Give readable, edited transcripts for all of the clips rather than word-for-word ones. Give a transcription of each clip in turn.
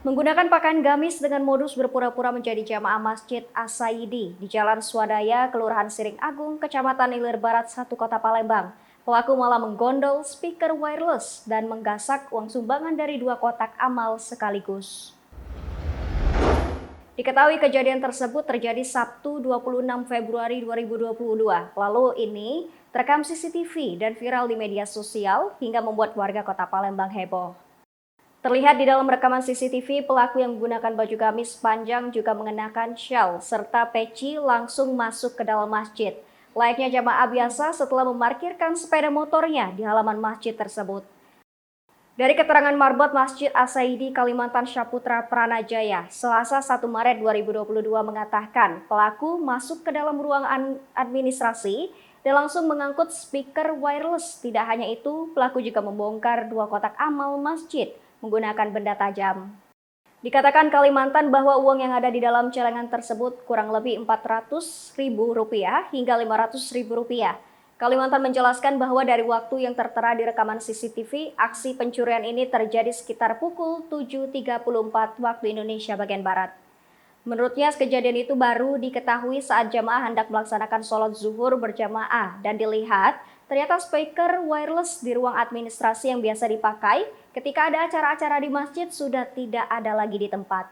Menggunakan pakaian gamis dengan modus berpura-pura menjadi jamaah Masjid As-Saidi di Jalan Swadaya, Kelurahan Siring Agung, Kecamatan Ilir Barat 1 Kota Palembang. Pelaku malah menggondol speaker wireless dan menggasak uang sumbangan dari 2 kotak amal sekaligus. Diketahui kejadian tersebut terjadi Sabtu 26 Februari 2022. Lalu ini terekam CCTV dan viral di media sosial hingga membuat warga Kota Palembang heboh. Terlihat di dalam rekaman CCTV, pelaku yang menggunakan baju gamis panjang juga mengenakan shawl serta peci langsung masuk ke dalam masjid. Layaknya jamaah biasa setelah memarkirkan sepeda motornya di halaman masjid tersebut. Dari keterangan marbot Masjid As-Saidi Kalimantan Syaputra Pranajaya, Selasa 1 Maret 2022 mengatakan pelaku masuk ke dalam ruang administrasi dan langsung mengangkut speaker wireless. Tidak hanya itu, pelaku juga membongkar 2 kotak amal masjid menggunakan benda tajam. Dikatakan Kalimantan bahwa uang yang ada di dalam celengan tersebut kurang lebih Rp400.000 hingga Rp500.000. Kalimantan menjelaskan bahwa dari waktu yang tertera di rekaman CCTV, aksi pencurian ini terjadi sekitar pukul 7.34 waktu Indonesia bagian Barat. Menurutnya, kejadian itu baru diketahui saat jamaah hendak melaksanakan sholat zuhur berjamaah dan dilihat ternyata speaker wireless di ruang administrasi yang biasa dipakai ketika ada acara-acara di masjid sudah tidak ada lagi di tempat.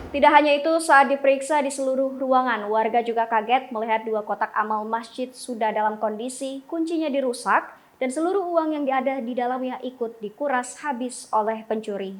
Tidak hanya itu, saat diperiksa di seluruh ruangan, warga juga kaget melihat 2 kotak amal masjid sudah dalam kondisi kuncinya dirusak dan seluruh uang yang ada di dalamnya ikut dikuras habis oleh pencuri.